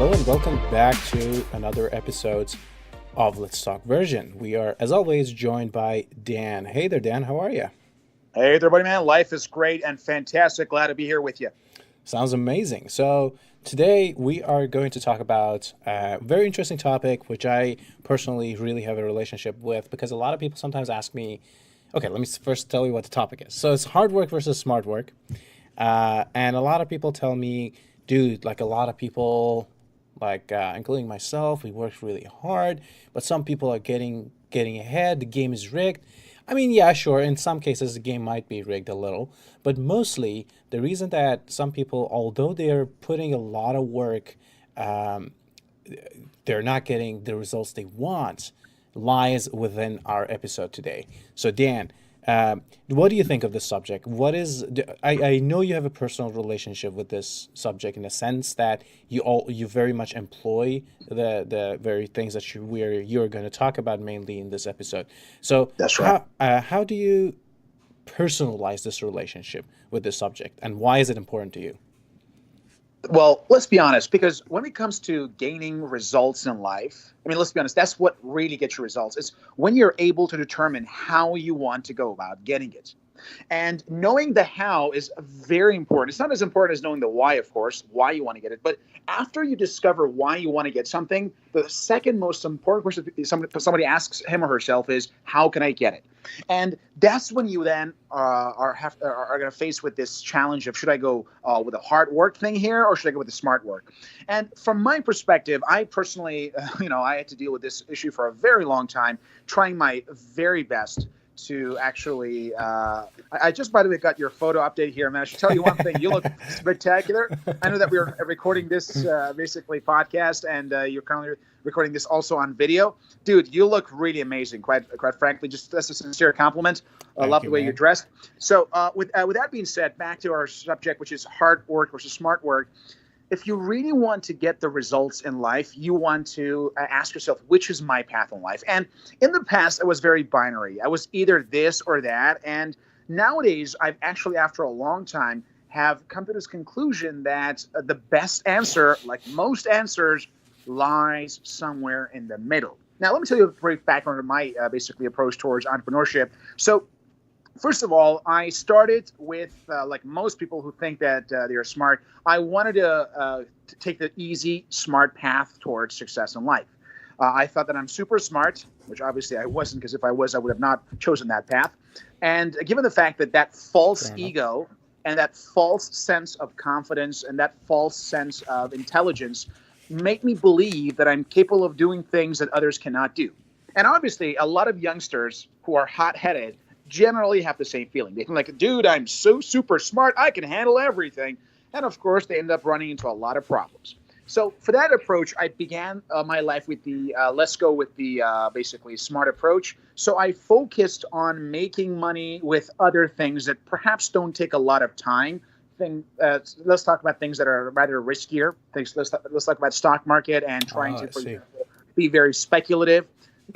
Hello and welcome back to another episode of Let's Talk Version. We are, as always, joined by Dan. Hey there, Dan. How are you? Hey there, buddy, man. Life is great and fantastic. Glad to be here with you. Sounds amazing. So today we are going to talk about a very interesting topic, which I personally really have a relationship with because a lot of people sometimes ask me, okay, let me first tell you what the topic is. So it's hard work versus smart work. And a lot of people tell me, dude, like a lot of people, including myself, we worked really hard, but some people are getting ahead. The game is rigged. I mean, yeah, sure. In some cases, the game might be rigged a little, but mostly the reason that some people, although they're putting a lot of work, um, they're not getting the results they want, lies within our episode today. So, Dan, what do you think of this subject? I know you have a personal relationship with this subject in the sense that you very much employ the very things that you're going to talk about mainly in this episode. So That's right. How do you personalize this relationship with this subject, and why is it important to you? Well, let's be honest, because when it comes to gaining results in life, I mean, let's be honest, that's what really gets you results. It's when you're able to determine how you want to go about getting it. And knowing the how is very important. It's not as important as knowing the why, of course, why you want to get it. But after you discover why you want to get something, the second most important question somebody asks him or herself is, how can I get it? And that's when you then are going to face with this challenge of, should I go with a hard work thing here, or should I go with the smart work? And from my perspective, I personally, I had to deal with this issue for a very long time, trying my very best to actually I just, by the way, got your photo update here, man. I should tell you one thing. You look spectacular. I know that we're recording this basically podcast, and you're currently recording this also on video. Dude, you look really amazing, quite frankly. Just that's a sincere compliment. I love the way you're dressed. So with that being said, back to our subject, which is hard work versus smart work. If you really want to get the results in life, you want to ask yourself, which is my path in life? And in the past, I was very binary. I was either this or that. And nowadays, I've actually, after a long time, have come to this conclusion that the best answer, like most answers, lies somewhere in the middle. Now, let me tell you a brief background of my basically approach towards entrepreneurship. So, first of all, I started with, like most people who think that they're smart, I wanted to take the easy, smart path towards success in life. I thought that I'm super smart, which obviously I wasn't, because if I was, I would have not chosen that path. And given the fact that that false ego and that false sense of confidence and that false sense of intelligence make me believe that I'm capable of doing things that others cannot do. And obviously, a lot of youngsters who are hot-headed generally have the same feeling. They think like, dude, I'm so super smart, I can handle everything. And of course, they end up running into a lot of problems. So for that approach, I began my life with the, let's go with the basically smart approach. So I focused on making money with other things that perhaps don't take a lot of time. Let's talk about things that are rather riskier. Let's talk about stock market and trying to, for example, be very speculative.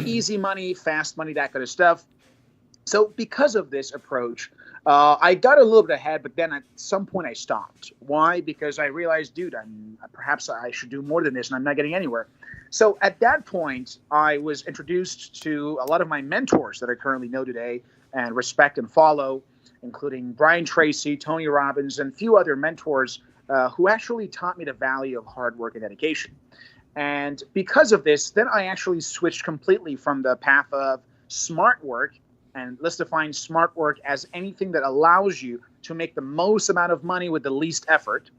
Easy money, fast money, that kind of stuff. So because of this approach, I got a little bit ahead, but then at some point I stopped. Why? Because I realized, dude, perhaps I should do more than this, and I'm not getting anywhere. So at that point, I was introduced to a lot of my mentors that I currently know today and respect and follow, including Brian Tracy, Tony Robbins, and a few other mentors who actually taught me the value of hard work and dedication. And because of this, then I actually switched completely from the path of smart work. And let's define smart work as anything that allows you to make the most amount of money with the least effort.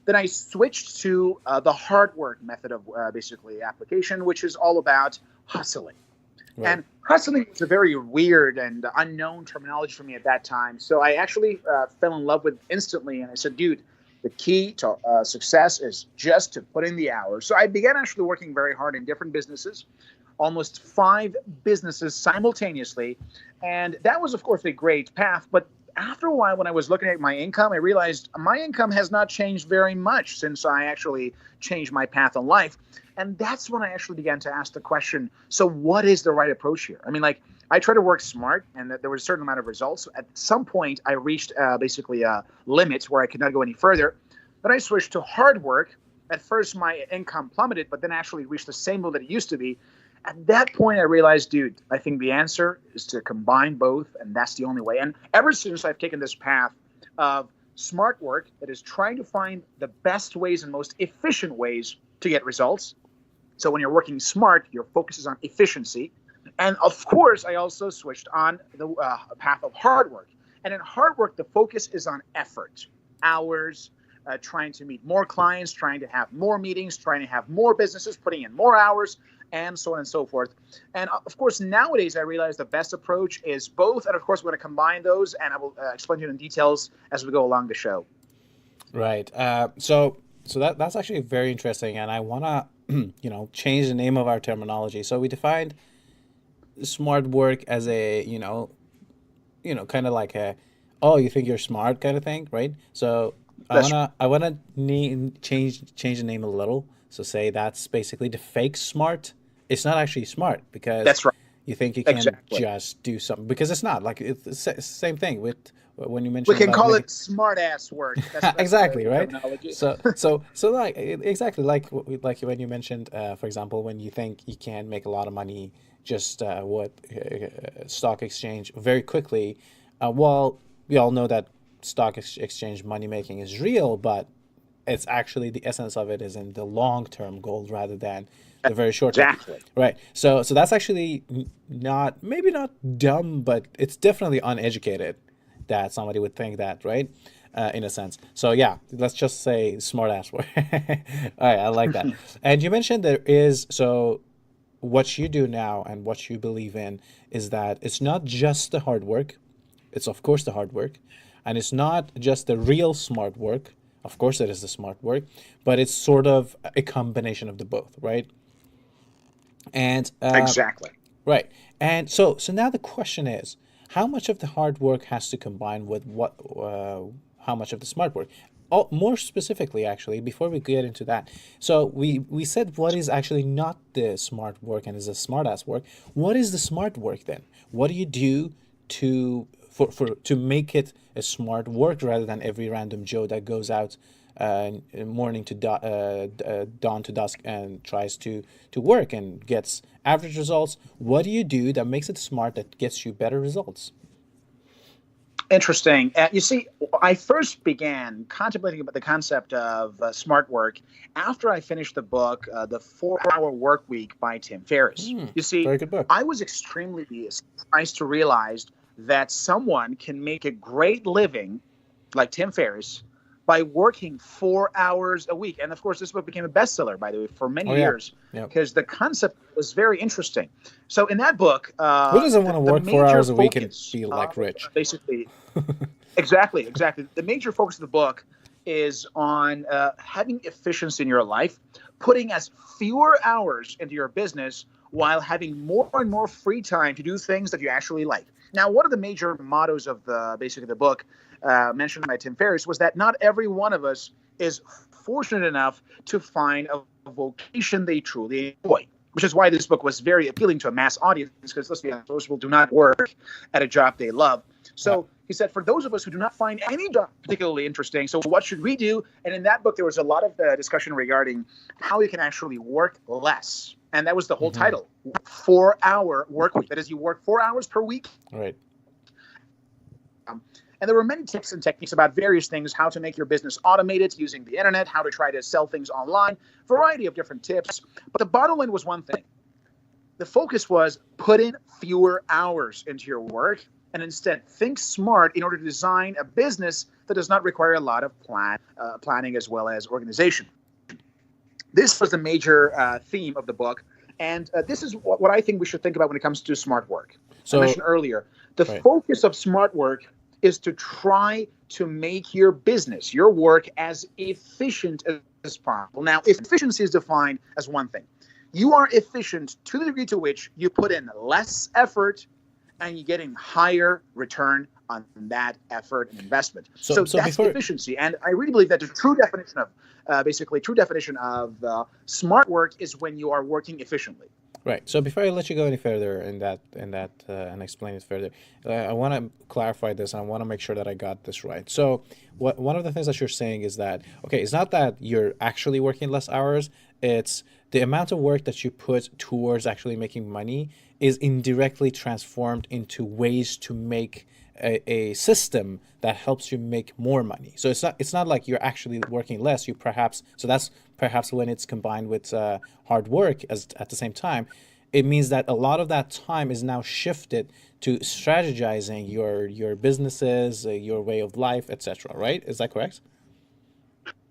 Then I switched to the hard work method of basically application, which is all about hustling. Right. And hustling was a very weird and unknown terminology for me at that time. So I actually fell in love with it instantly. And I said, dude, the key to success is just to put in the hours. So I began actually working very hard in different businesses. Almost 5 businesses simultaneously. And that was, of course, a great path. But after a while, when I was looking at my income, I realized my income has not changed very much since I actually changed my path in life. And that's when I actually began to ask the question, so what is the right approach here? I mean, like, I try to work smart, and there was a certain amount of results. At some point, I reached basically a limit where I could not go any further. Then I switched to hard work. at first my income plummeted, but then actually reached the same level that it used to be. At that point, I realized, dude, I think the answer is to combine both, and that's the only way. And ever since I've taken this path of smart work that is trying to find the best ways and most efficient ways to get results. So when you're working smart, your focus is on efficiency. And of course, I also switched on the path of hard work. And in hard work, the focus is on effort, hours, trying to meet more clients, trying to have more meetings, trying to have more businesses, putting in more hours, and so on and so forth. And of course, nowadays, I realize the best approach is both. And of course, we're going to combine those, and I will explain to you in details as we go along the show. Right. So that's actually very interesting, and I wanna change the name of our terminology. So we defined smart work as a kind of like a, oh, you think you're smart kind of thing, right? So That's I wanna change the name a little. So say that's basically the fake smart. It's not actually smart because that's right. you think you can Exactly. just do something because it's not like it's the same thing with when you We mentioned can about call making. it smart ass work. That's Exactly, the right? terminology. So like exactly like like when you mentioned, for example, when you think you can make a lot of money just with stock exchange very quickly. Well, we all know that exchange money making is real, but it's actually the essence of it is in the long term goal rather than the very short term. Exactly. Right. So that's actually not, maybe not dumb, but it's definitely uneducated that somebody would think that, right? In a sense. So yeah, let's just say smart ass word. All right, I like that. And you mentioned there is, so what you do now and what you believe in is that it's not just the hard work, it's of course the hard work, and it's not just the real smart work. Of course, it is the smart work, but it's sort of a combination of the both, right? And Exactly. right. And so now the question is, how much of the hard work has to combine with how much of the smart work? Oh, more specifically, actually, before we get into that, so we said what is actually not the smart work and is the smart ass work. What is the smart work then? What do you do to make it a smart work rather than every random Joe that goes out morning to dawn to dusk and tries to work and gets average results? What do you do that makes it smart that gets you better results? Interesting. You see, I first began contemplating about the concept of smart work after I finished the book, The 4 Hour Work Week by Tim Ferriss. You see, Very good book. I was extremely surprised to realize that someone can make a great living like Tim Ferriss by working 4 hours a week. And of course, this book became a bestseller, by the way, for Oh many yeah, years yeah. because the concept was very interesting. So in that book, Who doesn't want to the work four major hours a week and focus be like of rich? basically, exactly. The major focus of the book is on having efficiency in your life, putting as fewer hours into your business while having more and more free time to do things that you actually like. Now, one of the major mottos of basically the book mentioned by Tim Ferriss was that not every one of us is fortunate enough to find a vocation they truly enjoy. Which is why this book was very appealing to a mass audience, because let's be honest, most people do not work at a job they love. Yeah. So he said, for those of us who do not find any job particularly interesting, so what should we do? And in that book, there was a lot of discussion regarding how you can actually work less. And that was the whole Mm-hmm. title, 4 Hour Work Week. That is, you work 4 hours per week. Right. And there were many tips and techniques about various things, how to make your business automated using the internet, how to try to sell things online, variety of different tips. But the bottom line was one thing. The focus was put in fewer hours into your work and instead think smart in order to design a business that does not require a lot of planning as well as organization. This was the major theme of the book. And this is what I think we should think about when it comes to smart work. I So mentioned earlier, the right. focus of smart work is to try to make your business, your work, as efficient as possible. Now, efficiency is defined as one thing. You are efficient to the degree to which you put in less effort and you're getting higher return on that effort and investment. So So that's before efficiency. And I really believe that the true definition of, true definition of smart work is when you are working efficiently. Right. So before I let you go any further and explain it further, I want to clarify this. And I want to make sure that I got this right. So one of the things that you're saying is that, okay, it's not that you're actually working less hours. It's the amount of work that you put towards actually making money is indirectly transformed into ways to make a system that helps you make more money. So it's not like you're actually working less. You perhaps so that's perhaps when it's combined with hard work as at the same time, it means that a lot of that time is now shifted to strategizing your businesses, your way of life, etc. Right? Is that correct?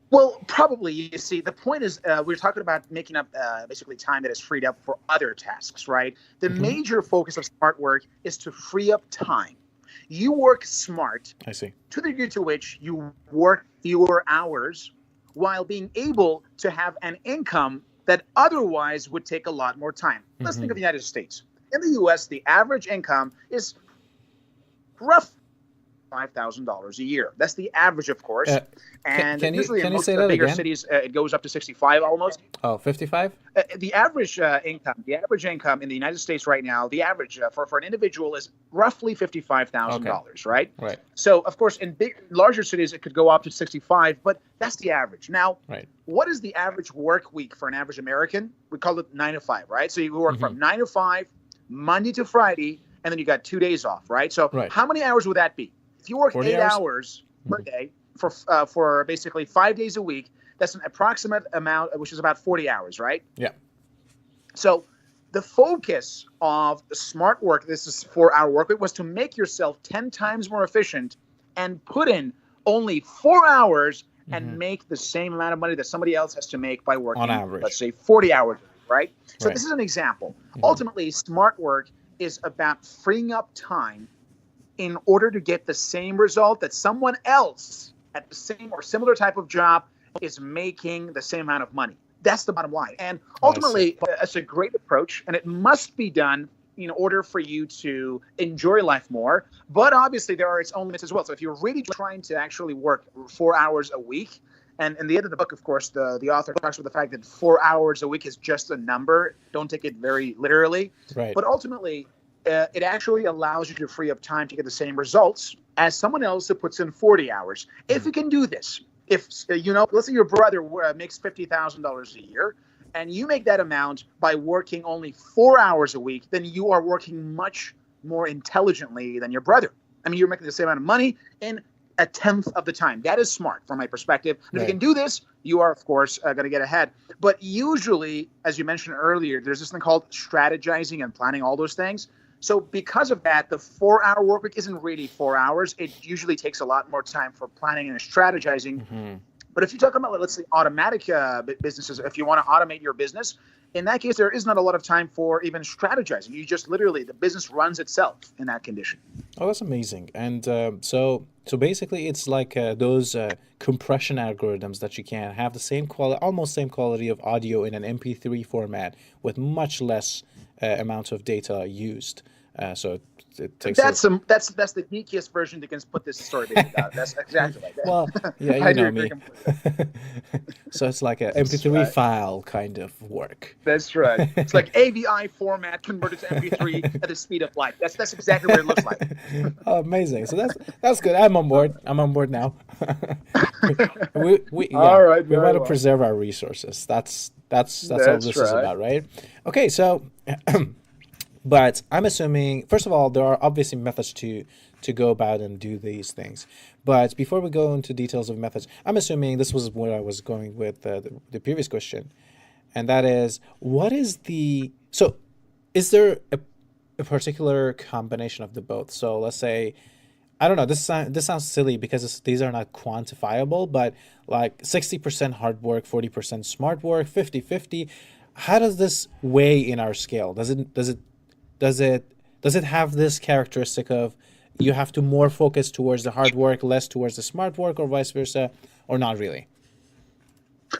Well, probably. You see, the point is we're talking about making up basically time that is freed up for other tasks, right? The Hmm. major focus of smart work is to free up time. You work smart I see. to the degree to which you work fewer hours while being able to have an income that otherwise would take a lot more time. Let's think Hmm. of the United States. In the US, the average income is roughly $5,000 a year. That's the average, of Uh, course. can, And can you usually in can you most say that bigger again? cities, it goes up to 65 almost. Oh, 55? The average income in the United States right now, the average for an individual is roughly Okay. $55,000, right? Right. So, of course, in larger cities, it could go up to 65, but that's the average. Now, Right. what is the average work week for an average American? We call it 9 to 5, right? So you work Hmm. from 9 to 5, Monday to Friday, and then you got 2 days off, right? So Right. how many hours would that be? If you work 40 eight hours? hours per Hmm. day for basically 5 days a week, that's an approximate amount, which is about 40 hours, right? Yeah. So the focus of smart work, this is 4 hour work week, was to make yourself 10 times more efficient and put in only 4 hours Hmm. and make the same amount of money that somebody else has to make by On working, let's average. say, 40 hours, right? So Right. this is an example. Hmm. Ultimately, smart work is about freeing up time in order to get the same result that someone else at the same or similar type of job is making the same amount of money. That's the bottom line. And I see. ultimately, it's a great approach, and it must be done in order for you to enjoy life more. But obviously, there are its own limits as well. So if you're really trying to actually work 4 hours a week, and in the end of the book, of course, the author talks about the fact that 4 hours a week is just a number. Don't take it very literally. Right. But ultimately, it actually allows you to free up time to get the same results as someone else who puts in 40 hours. If Hmm. you can do this, if let's say your brother makes $50,000 a year, and you make that amount by working only 4 hours a week, then you are working much more intelligently than your brother. I mean, you're making the same amount of money in a tenth of the time. That is smart from my perspective. And if you Right. can do this, you are, of course, going to get ahead. But usually, as you mentioned earlier, there's this thing called strategizing and planning, all those things. So because of that, the 4 hour work week isn't really 4 hours. It usually takes a lot more time for planning and strategizing. Hmm. But if you talk about, let's say, automatic businesses, if you want to automate your business, in that case, there is not a lot of time for even strategizing. You just literally, the business runs itself in that condition. Oh, that's amazing. And so basically, it's like those compression algorithms that you can have the same quality, almost same quality of audio in an MP3 format with much less amount of data used. So it takes a That's the geekiest version that can put this story basically out. That's exactly like well, that. yeah, I you do know agree me. completely. So it's like a That's MP3 right. file kind of work. That's right. It's like AVI format converted to MP3 at the speed of light. That's exactly what it looks like. Oh, amazing. So that's good. I'm on board. I'm on board now. We yeah, All right, we want very to well. preserve our resources. That's all That's this is right. about, right? Okay, so but I'm assuming first of all there are obviously methods to go about and do these things. But before we go into details of methods, I'm assuming this was where I was going with the previous question, and that is what is the so is there a particular combination of the both? So let's say I don't know. This sounds silly because these are not quantifiable, but like 60% hard work, 40% smart work, 50-50. How does this weigh in our scale? Does it does it have this characteristic of you have to more focus towards the hard work, less towards the smart work, or vice versa, or not really?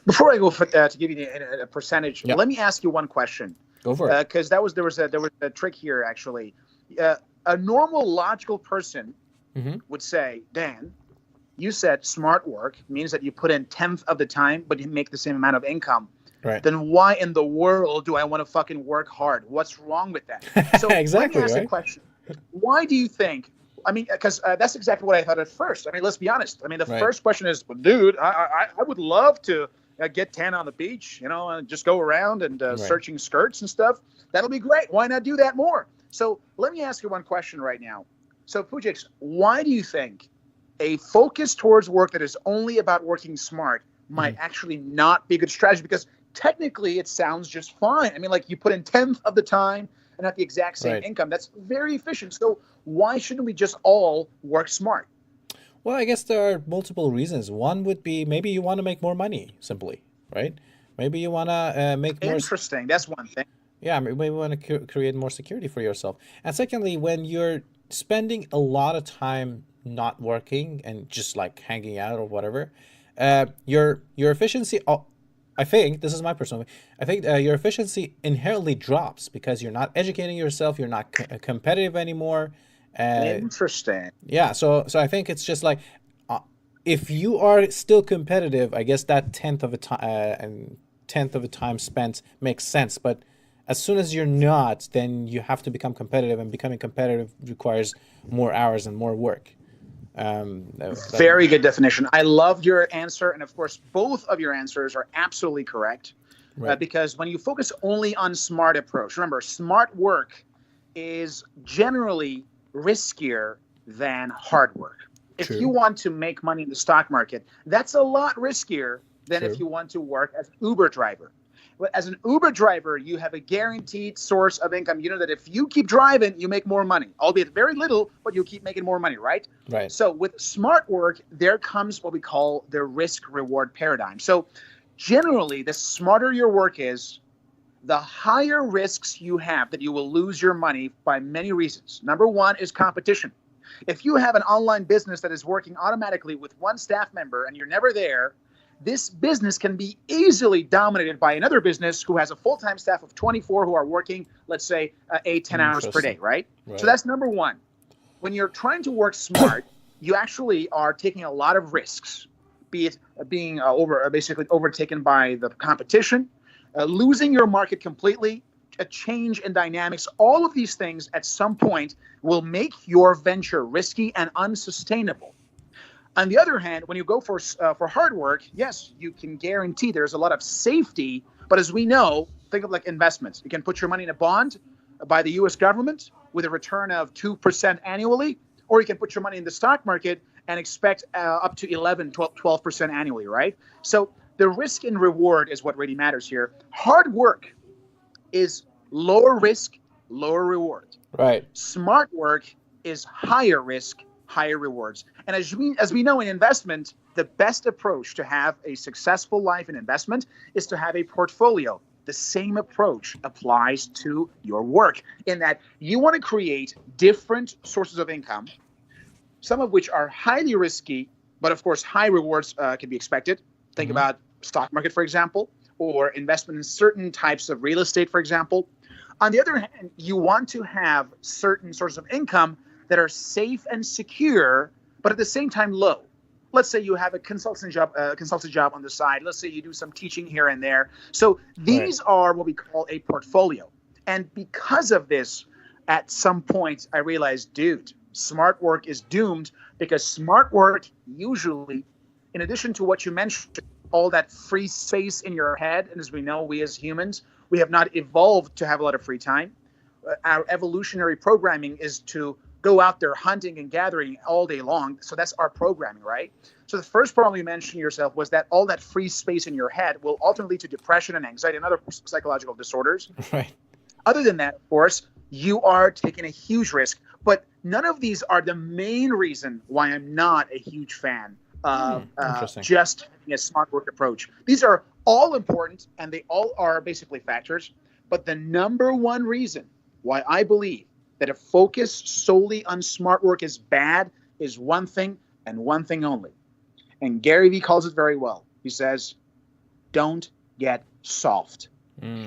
Before I go to give you a percentage, Yep. let me ask you one question, Go for it. because there was a trick here actually. Uh, a normal logical person Mm-hmm. would say, Dan, you said smart work means that you put in tenth of the time, but you make the same amount of income. Right. then why in the world do I want to fucking work hard? What's wrong with that? So let me Exactly, ask a right? question. Why do you think? I mean, because that's exactly what I thought at first. I mean, let's be honest. I mean, the Right. first question is, well, dude, I would love to get tan on the beach, and just go around and Right. searching skirts and stuff. That'll be great. Why not do that more? So let me ask you one question right now. So, Poujix, why do you think a focus towards work that is only about working smart might Mhm. actually not be a good strategy? Because technically it sounds just fine. I mean, like you put in 10th of the time and at the exact same Right. income. That's very efficient. So why shouldn't we just all work smart? Well, I guess there are multiple reasons. One would be maybe you want to make more money, simply, right? Maybe you want to make more. Interesting. That's one thing. Yeah, maybe we want to create more security for yourself. And secondly, when you're spending a lot of time not working and just like hanging out or whatever, your efficiency. I think this is my personal. I think your efficiency inherently drops because you're not educating yourself. You're not competitive anymore. Uh, Interesting. yeah, so I think it's just like uh, if you are still competitive, I guess that tenth of a time spent makes sense. But as soon as you're not, then you have to become competitive, and becoming competitive requires more hours and more work. That Very good definition. I loved your answer. And of course, both of your answers are absolutely correct. Right. Because when you focus only on smart approach, remember, smart work is generally riskier than hard work. If you True. want to make money in the stock market, that's a lot riskier than if True. you want to work as an Uber driver. But as an Uber driver, you have a guaranteed source of income. You know that if you keep driving, you make more money, albeit very little, but you'll keep making more money, right? Right. So with smart work, there comes what we call the risk reward paradigm. So generally, the smarter your work is, the higher risks you have that you will lose your money by many reasons. Number one is competition. If you have an online business that is working automatically with one staff member and you're never there, this business can be easily dominated by another business who has a full-time staff of 24 who are working, let's say, 10 hours per day, Interesting. right? So Right. that's number one. When you're trying to work smart, you actually are taking a lot of risks, be it being basically overtaken by the competition, losing your market completely, a change in dynamics. All of these things at some point will make your venture risky and unsustainable. On the other hand, when you go for hard work, yes, you can guarantee there's a lot of safety. But as we know, think of like investments. You can put your money in a bond by the U.S. government with a return of 2% annually, or you can put your money in the stock market and expect up to 11, 12% annually, right? So the risk and reward is what really matters here. Hard work is lower risk, lower reward. Right. Smart work is higher risk, higher rewards. And as we know in investment, the best approach to have a successful life in investment is to have a portfolio. The same approach applies to your work in that you want to create different sources of income, some of which are highly risky, but of course, high rewards can be expected. Think Hmm. about stock market, for example, or investment in certain types of real estate, for example. On the other hand, you want to have certain sources of income that are safe and secure, but at the same time low. Let's say you have a consultant job on the side. Let's say you do some teaching here and there. So Right. these are what we call a portfolio. And because of this, at some point, I realized, dude, smart work is doomed because smart work usually, in addition to what you mentioned, all that free space in your head, and as we know, we as humans, we have not evolved to have a lot of free time. Our evolutionary programming is to go out there hunting and gathering all day long. So that's our programming, right? So the first problem you mentioned yourself was that all that free space in your head will ultimately lead to depression and anxiety and other psychological disorders. Right. Other than that, of course, you are taking a huge risk. But none of these are the main reason why I'm not a huge fan of Interesting. just having a smart work approach. These are all important and they all are basically factors. But the number one reason why I believe that a focus solely on smart work is bad is one thing and one thing only. And Gary Vee calls it very well. He says, don't get soft.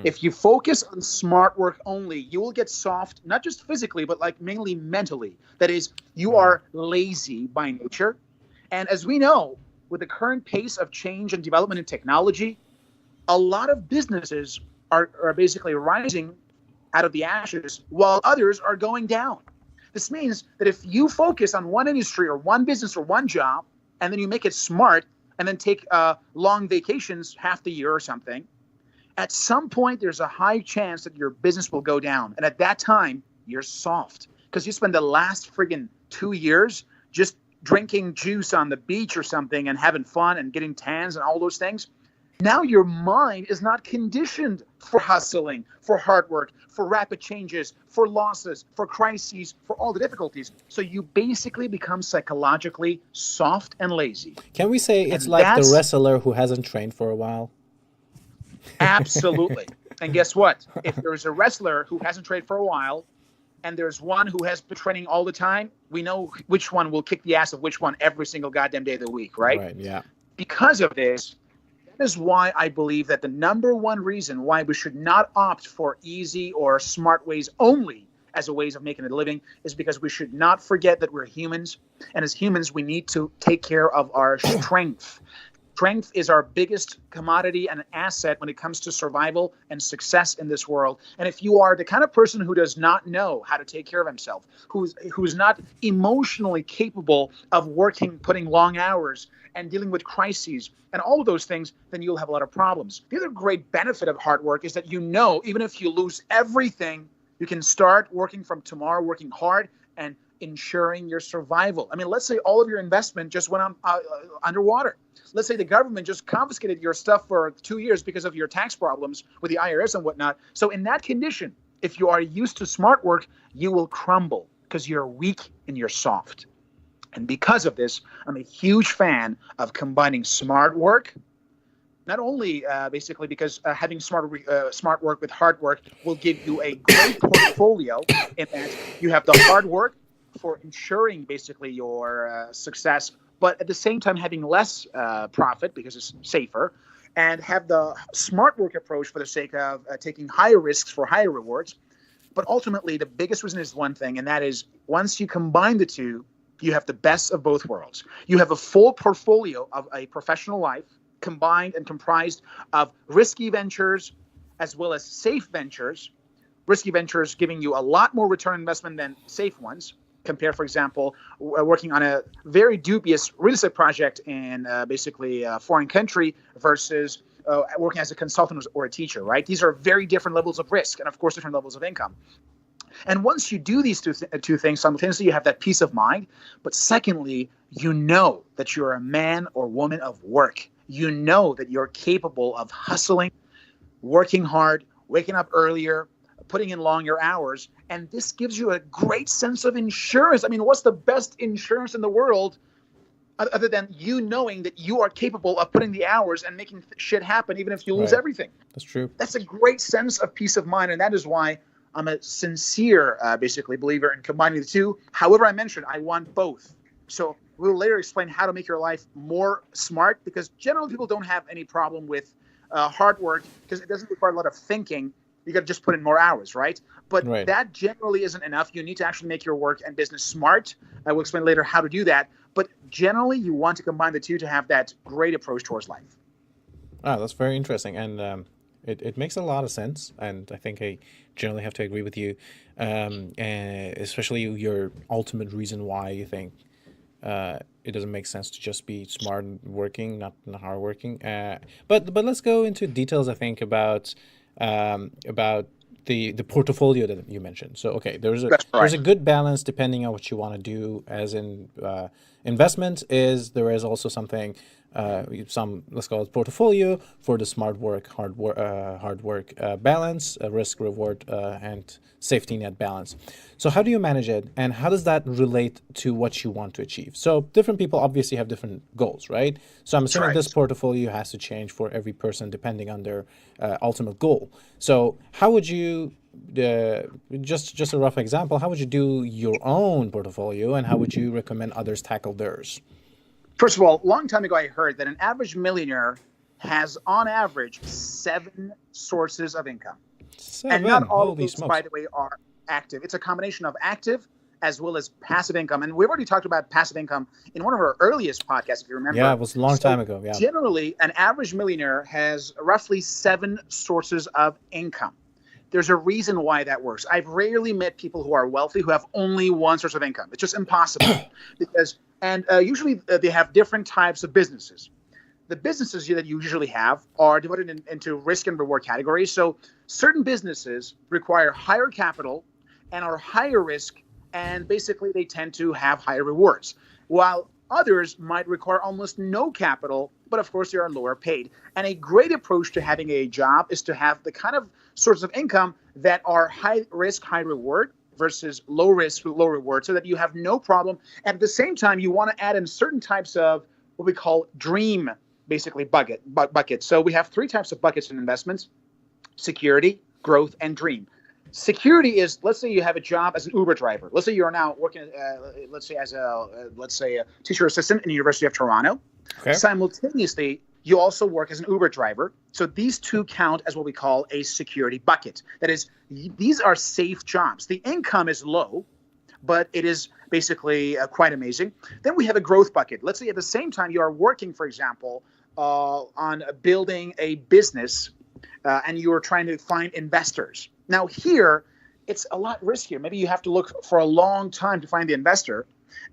If you focus on smart work only, you will get soft, not just physically, but like mainly mentally. That is, you are lazy by nature. And as we know, with the current pace of change and development in technology, a lot of businesses are basically rising out of the ashes while others are going down. This means that if you focus on one industry or one business or one job, and then you make it smart and then take long vacations half the year or something, at some point there's a high chance that your business will go down. And at that time, you're soft because you spend the last friggin' 2 years just drinking juice on the beach or something and having fun and getting tans and all those things. Now your mind is not conditioned for hustling, for hard work, for rapid changes, for losses, for crises, for all the difficulties. So you basically become psychologically soft and lazy. Can we say it's like the wrestler who hasn't trained for a while? Absolutely. And guess what? If there's a wrestler who hasn't trained for a while, and there's one who has been training all the time, we know which one will kick the ass of which one every single goddamn day of the week, right? Right, yeah. Because of this, that is why I believe that the number one reason why we should not opt for easy or smart ways only as a ways of making a living is because we should not forget that we're humans. And as humans, we need to take care of our strength. Strength is our biggest commodity and asset when it comes to survival and success in this world. And if you are the kind of person who does not know how to take care of himself, who's not emotionally capable of working, putting long hours and dealing with crises and all of those things, then you'll have a lot of problems. The other great benefit of hard work is that even if you lose everything, you can start working from tomorrow, working hard and ensuring your survival. I mean, let's say all of your investment just went on underwater. Let's say the government just confiscated your stuff for 2 years because of your tax problems with the IRS and whatnot. So in that condition, if you are used to smart work, you will crumble because you're weak and you're soft. And because of this, I'm a huge fan of combining smart work, not only basically because having smart work with hard work will give you a great portfolio in that you have the hard work for ensuring basically your success, but at the same time having less profit because it's safer, and have the smart work approach for the sake of taking higher risks for higher rewards. But ultimately, the biggest reason is one thing, and that is once you combine the two, you have the best of both worlds. You have a full portfolio of a professional life combined and comprised of risky ventures as well as safe ventures. Risky ventures giving you a lot more return on investment than safe ones. Compare, for example, working on a very dubious real estate project in basically a foreign country versus working as a consultant or a teacher, right? These are very different levels of risk and, of course, different levels of income. And once you do these two things simultaneously, you have that peace of mind. But secondly, you know that you're a man or woman of work. You know that you're capable of hustling, working hard, waking up earlier, putting in longer hours. And this gives you a great sense of insurance. I mean, what's the best insurance in the world other than you knowing that you are capable of putting the hours and making shit happen, even if you lose everything? That's true. That's a great sense of peace of mind. And that is why I'm a sincere, basically, believer in combining the two. However, I mentioned I want both. So we'll later explain how to make your life more smart, because generally people don't have any problem with hard work because it doesn't require a lot of thinking. You got to just put in more hours, right? But that generally isn't enough. You need to actually make your work and business smart. I will explain later how to do that. But generally, you want to combine the two to have that great approach towards life. Oh, that's very interesting. And it makes a lot of sense. And I think I generally have to agree with you, and especially your ultimate reason why you think it doesn't make sense to just be smart and working, not hard working. But let's go into details, I think, about the portfolio that you mentioned. So, okay, there's a good balance depending on what you want to do. As in investment, there is also something, let's call it portfolio for the smart work, hard work balance, risk reward, and safety net balance. So how do you manage it, and how does that relate to what you want to achieve? So different people obviously have different goals, right? So I'm assuming this portfolio has to change for every person depending on their ultimate goal. So how would you, just a rough example, how would you do your own portfolio, and how would you recommend others tackle theirs? First of all, a long time ago, I heard that an average millionaire has, on average, 7 sources of income. 7? And not all of Holy those, smokes. by the way, are active. It's a combination of active as well as passive income. And we've already talked about passive income in one of our earliest podcasts, if you remember. Yeah, it was a long time ago. Yeah. Generally, an average millionaire has roughly 7 sources of income. There's a reason why that works. I've rarely met people who are wealthy who have only one source of income. It's just impossible usually they have different types of businesses. The businesses that you usually have are divided into risk and reward categories. So certain businesses require higher capital and are higher risk, and basically they tend to have higher rewards, while others might require almost no capital, but of course they are lower paid. And a great approach to having a job is to have the kind of sources of income that are high risk, high reward versus low risk, low reward, so that you have no problem. And at the same time, you want to add in certain types of what we call dream, basically buckets. So we have 3 types of buckets in investments: security, growth, and dream. Security is, let's say you have a job as an Uber driver. Let's say you're now working, as a teacher assistant in the University of Toronto. Okay. Simultaneously, you also work as an Uber driver. So these 2 count as what we call a security bucket. That is, these are safe jobs. The income is low, but it is basically quite amazing. Then we have a growth bucket. Let's say at the same time you are working, for example, on building a business and you are trying to find investors. Now here, it's a lot riskier. Maybe you have to look for a long time to find the investor.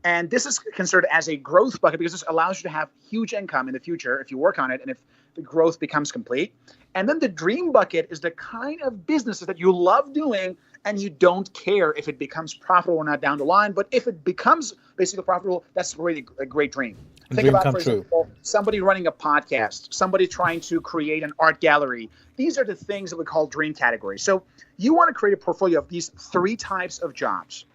And this is considered as a growth bucket because this allows you to have huge income in the future if you work on it and if the growth becomes complete. And then the dream bucket is the kind of businesses that you love doing and you don't care if it becomes profitable or not down the line. But if it becomes basically profitable, that's really a great dream. Think about, for example, somebody running a podcast, somebody trying to create an art gallery. These are the things that we call dream categories. So you want to create a portfolio of these 3 types of jobs: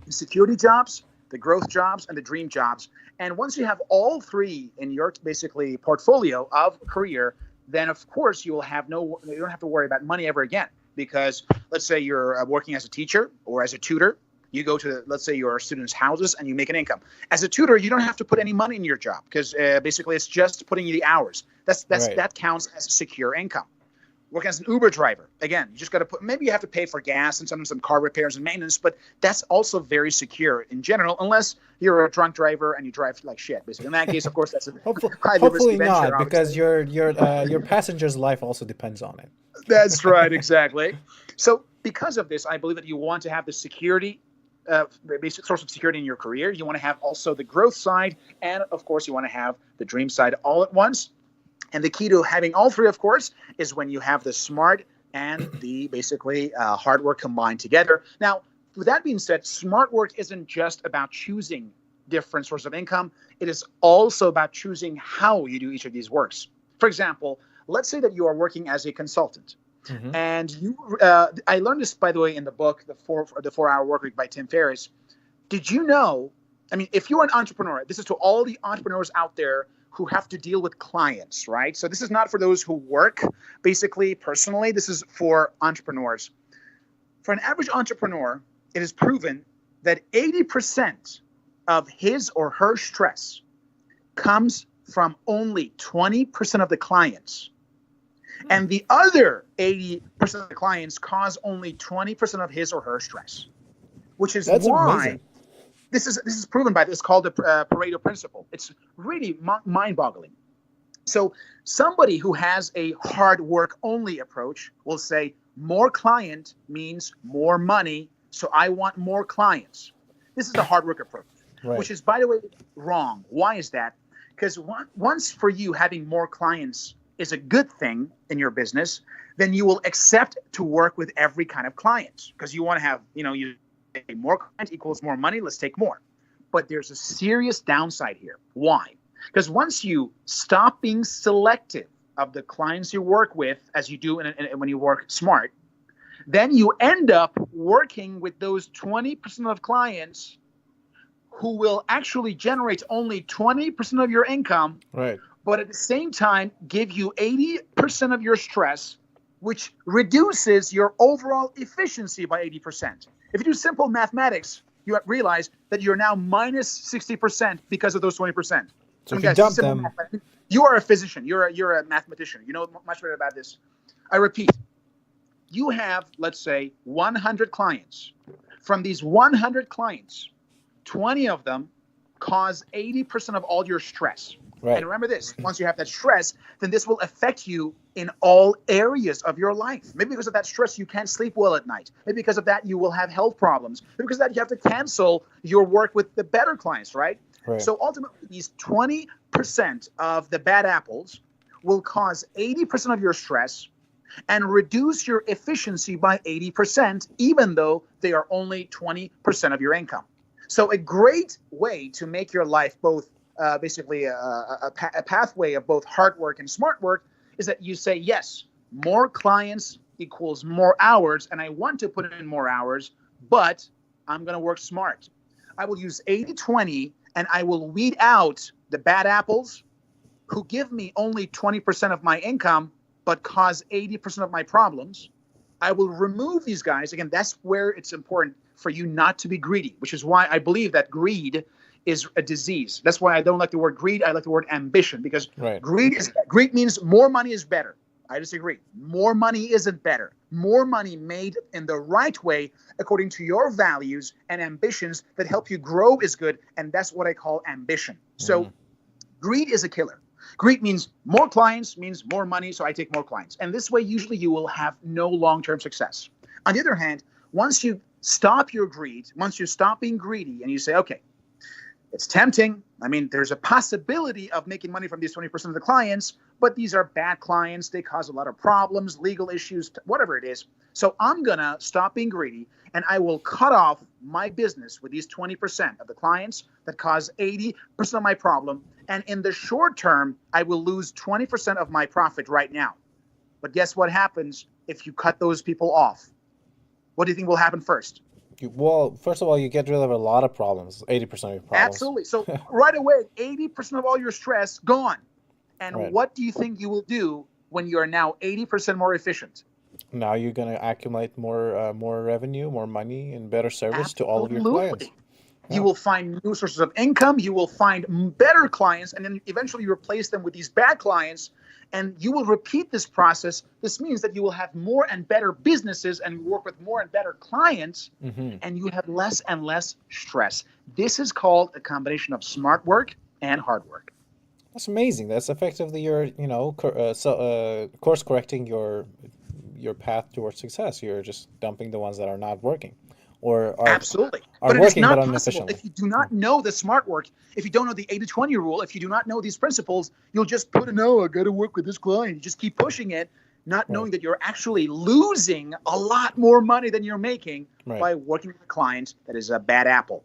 the security jobs, the growth jobs, and the dream jobs. And once you have all 3 in your basically portfolio of career, then of course you don't have to worry about money ever again. Because let's say you're working as a teacher or as a tutor, you go to, let's say, your students' houses and you make an income. As a tutor, you don't have to put any money in your job because basically it's just putting in the hours. That counts as secure income. Working as an Uber driver, again, you just got to maybe you have to pay for gas and some car repairs and maintenance, but that's also very secure in general, unless you're a drunk driver and you drive like shit, basically. In that case, of course, that's a hopefully not, because your passenger's life also depends on it. That's right, exactly. So because of this, I believe that you want to have the security, basic source of security in your career. You want to have also the growth side, and of course, you want to have the dream side all at once. And the key to having all 3, of course, is when you have the smart and the basically hard work combined together. Now, with that being said, smart work isn't just about choosing different sources of income. It is also about choosing how you do each of these works. For example, let's say that you are working as a consultant. Mm-hmm. And I learned this, by the way, in the book, The 4-Hour Workweek by Tim Ferriss. Did you know, if you're an entrepreneur, this is to all the entrepreneurs out there who have to deal with clients, right? So this is not for those who work, basically, personally. This is for entrepreneurs. For an average entrepreneur, it is proven that 80% of his or her stress comes from only 20% of the clients. And the other 80% of the clients cause only 20% of his or her stress, which is why this is proven by this. It's called the Pareto principle. It's really mind-boggling. So somebody who has a hard work only approach will say more client means more money. So I want more clients. This is the hard work approach, right, which is, by the way, wrong. Why is that? Because once for you having more clients is a good thing in your business, then you will accept to work with every kind of client because you want to have, more clients equals more money. Let's take more. But there's a serious downside here. Why? Because once you stop being selective of the clients you work with, as you do when you work smart, then you end up working with those 20% of clients who will actually generate only 20% of your income, right, but at the same time give you 80% of your stress, which reduces your overall efficiency by 80%. If you do simple mathematics, you realize that you're now minus 60% because of those 20%. So if you dump them, you are a physician. You're a mathematician. You know much better about this. I repeat, you have, let's say, 100 clients From these 100 clients, 20 of them cause 80% of all your stress. Right. And remember this, once you have that stress, then this will affect you in all areas of your life. Maybe because of that stress, you can't sleep well at night. Maybe because of that, you will have health problems. Maybe because of that, you have to cancel your work with the better clients, right? Right. So ultimately, these 20% of the bad apples will cause 80% of your stress and reduce your efficiency by 80%, even though they are only 20% of your income. So a great way to make your life both basically a pathway of both hard work and smart work is that you say, yes, more clients equals more hours, and I want to put in more hours, but I'm going to work smart. I will use 80-20, and I will weed out the bad apples who give me only 20% of my income, but cause 80% of my problems. I will remove these guys. Again, that's where it's important for you not to be greedy, which is why I believe that greed is a disease. That's why I don't like the word greed. I like the word ambition, because Right. greed means more money is better. I disagree. More money isn't better. More money made in the right way, according to your values and ambitions that help you grow, is good. And that's what I call ambition. So greed is a killer. Greed means more clients means more money, so I take more clients. And this way, usually you will have no long-term success. On the other hand, once you stop your greed, once you stop being greedy and you say, okay, it's tempting. I mean, there's a possibility of making money from these 20% of the clients, but these are bad clients. They cause a lot of problems, legal issues, whatever it is. So I'm going to stop being greedy, and I will cut off my business with these 20% of the clients that cause 80% of my problem. And in the short term, I will lose 20% of my profit right now. But guess what happens if you cut those people off? What do you think will happen first? Well, first of all, you get rid of a lot of problems, 80% of your problems. Absolutely. So right away, 80% of all your stress gone. And Right. what do you think you will do when you are now 80% more efficient? Now you're going to accumulate more revenue, more money, and better service to all of your clients. Absolutely. You will find new sources of income. You will find better clients, and then eventually you replace them with these bad clients, and you will repeat this process. This means that you will have more and better businesses and work with more and better clients, and you have less and less stress. This is called a combination of smart work and hard work. That's amazing. That's effectively your, course correcting your path towards success. You're just dumping the ones that are not working, or Absolutely. are But it is working not but possible inefficiently. if you do not know the smart work, if you don't know the 80-20 rule, if you do not know these principles, you'll just put I got to work with this client. You just keep pushing it, not knowing that you're actually losing a lot more money than you're making Right. by working with a client that is a bad apple.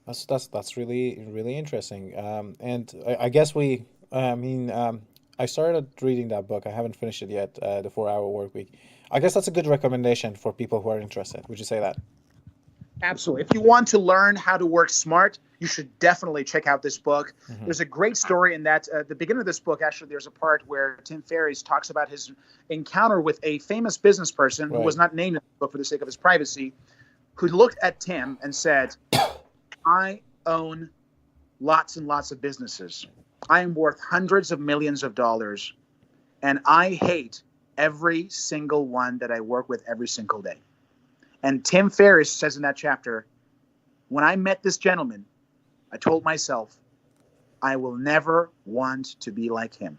That's really really interesting. And I guess I started reading that book. I haven't finished it yet. The 4 Hour Work Week. I guess that's a good recommendation for people who are interested. Would you say that? Absolutely. If you want to learn how to work smart, you should definitely check out this book. There's a great story in that. At the beginning of this book, actually, there's a part where Tim Ferriss talks about his encounter with a famous business person who was not named in the book for the sake of his privacy, who looked at Tim and said, I own lots and lots of businesses. I am worth hundreds of millions of dollars, and I hate every single one that I work with every single day. And Tim Ferriss says in that chapter, when I met this gentleman, I told myself, I will never want to be like him.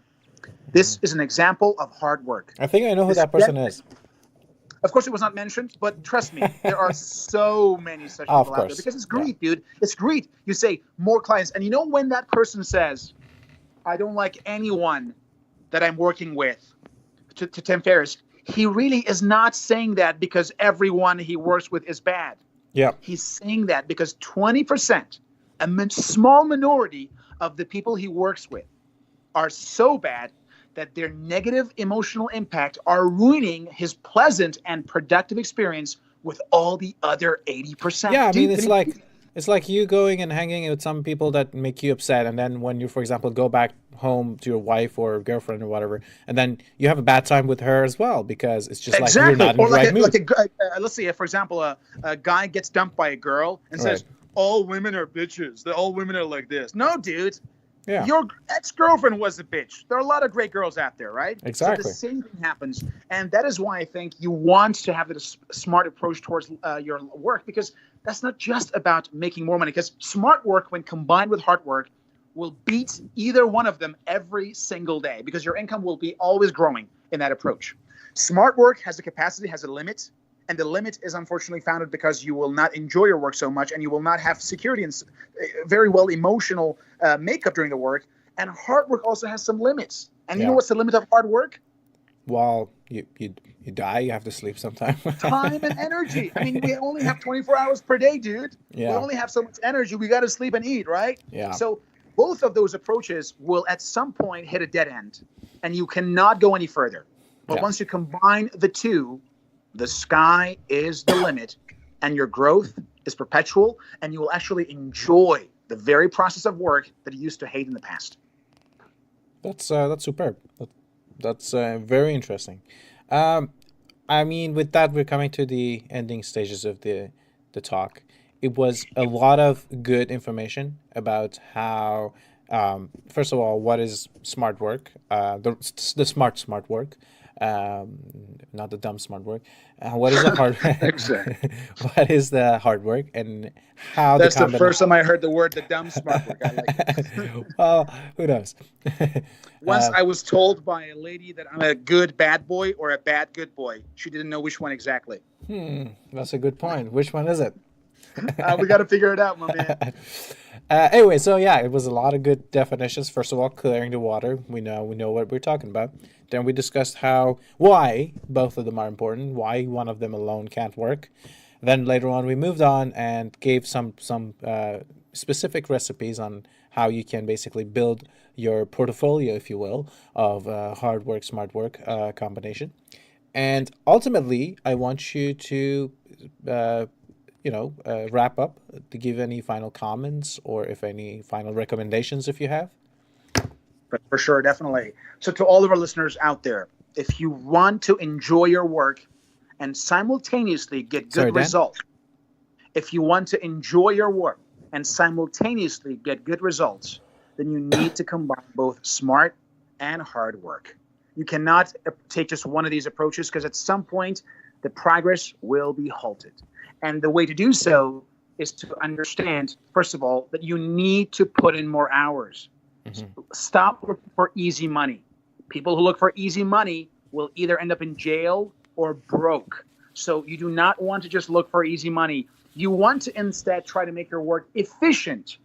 This is an example of hard work. I think I know who that person is. Of course, it was not mentioned, but trust me, there are so many such Of people out there course. because it's greed, dude. It's greed. You say more clients. And you know when that person says, I don't like anyone that I'm working with, to Tim Ferriss, he really is not saying that because everyone he works with is bad. Yeah. He's saying that because 20%, a small minority of the people he works with are so bad that their negative emotional impact are ruining his pleasant and productive experience with all the other 80%. Yeah, I mean, Dude, it's like you going and hanging with some people that make you upset, and then when you, for example, go back home to your wife or girlfriend or whatever, and then you have a bad time with her as well because it's just like you're not in the right mood. Let's say, for example, a guy gets dumped by a girl and says, all women are bitches. All women are like this. No, dude. Yeah, Your ex-girlfriend was a bitch. There are a lot of great girls out there, right? So the exactly. same thing happens, and that is why I think you want to have a smart approach towards your work, because that's not just about making more money. Because smart work, when combined with hard work, will beat either one of them every single day, because your income will be always growing in that approach. Smart work has a capacity, has a limit, and the limit is unfortunately founded because you will not enjoy your work so much, and you will not have security and very well emotional makeup during the work. And hard work also has some limits. And you know Yeah. what's the limit of hard work? Well, you die. You have to sleep sometime. Time and energy. I mean, we only have 24 hours per day, dude. We Yeah. only have so much energy. We got to sleep and eat, right? Yeah. So both of those approaches will at some point hit a dead end, and you cannot go any further. But Yeah. once you combine the two, the sky is the limit, and your growth is perpetual, and you will actually enjoy the very process of work that you used to hate in the past. That's superb. That's very interesting. Um, I mean, with that, we're coming to the ending stages of the talk. It was a lot of good information about how, first of all, what is smart work, the smart work, um, not the dumb smart work. What is the hard, Exactly. what is the hard work, and how the That's the combination. first time I heard the word the dumb smart work. I like it. Well, who knows? Once I was told by a lady that I'm a good bad boy or a bad good boy. She didn't know which one exactly. That's a good point. Which one is it? We got to figure it out, my man. Anyway, so yeah, it was a lot of good definitions. First of all, clearing the water. We know what we're talking about. Then we discussed why both of them are important, why one of them alone can't work. Then later on, we moved on and gave some specific recipes on how you can basically build your portfolio, if you will, of hard work, smart work combination. And ultimately, I want you to uh, wrap up, to give any final comments or if any final recommendations if you have. For sure, definitely. So, to all of our listeners out there, if you want to enjoy your work and simultaneously get Sorry, good Dan? results, if you want to enjoy your work and simultaneously get good results, then you need to combine both smart and hard work. You cannot take just one of these approaches, because at some point the progress will be halted. And the way to do so is to understand, first of all, that you need to put in more hours. Mm-hmm. Stop looking for easy money. People who look for easy money will either end up in jail or broke. So you do not want to just look for easy money. You want to instead try to make your work efficient,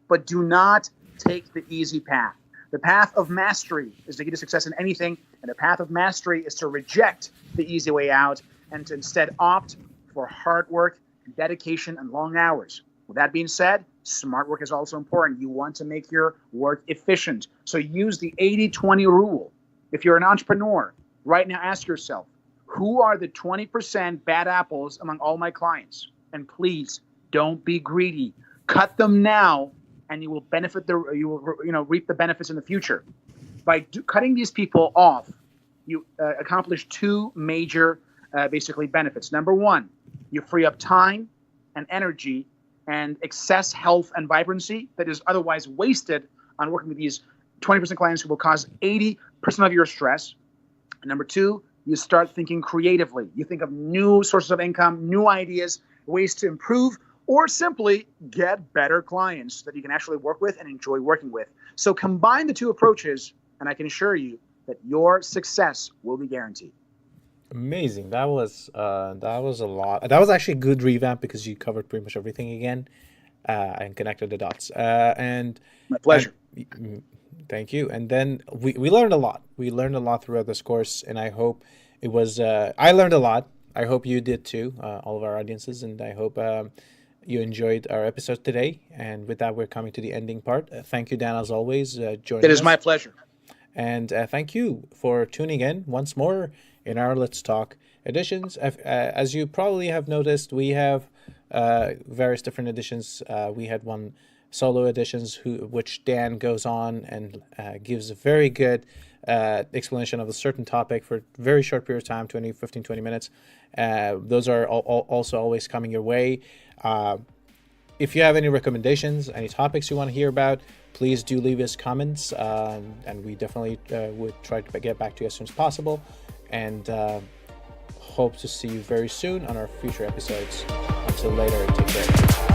but do not take the easy path. The path of mastery is the key to success in anything, and the path of mastery is to reject the easy way out and to instead opt for hard work, dedication, and long hours. With that being said, smart work is also important. You want to make your work efficient. So use the 80-20 rule. If you're an entrepreneur, right now ask yourself, who are the 20% bad apples among all my clients? And please don't be greedy. Cut them now, and you will reap the benefits in the future. By cutting these people off, you accomplish two major basically benefits. Number one, you free up time and energy and excess health and vibrancy that is otherwise wasted on working with these 20% clients who will cause 80% of your stress. And number two, you start thinking creatively. You think of new sources of income, new ideas, ways to improve, or simply get better clients that you can actually work with and enjoy working with. So combine the two approaches, and I can assure you that your success will be guaranteed. Amazing. That was a lot. That was actually a good revamp because you covered pretty much everything again, and connected the dots. My And pleasure. thank you. And then we learned a lot. We learned a lot throughout this course, and I hope it was. I learned a lot. I hope you did too, all of our audiences, and I hope you enjoyed our episode today. And with that, we're coming to the ending part. Thank you, Dan, as always, It joining is my us. pleasure. And thank you for tuning in once more in our Let's Talk editions. As you probably have noticed, we have various different editions. We had one solo editions, which Dan goes on and gives a very good explanation of a certain topic for a very short period of time, 20 minutes. Those are also always coming your way. if you have any recommendations, any topics you want to hear about, please do leave us comments, and we definitely would try to get back to you as soon as possible. And hope to see you very soon on our future episodes. Until later, take care.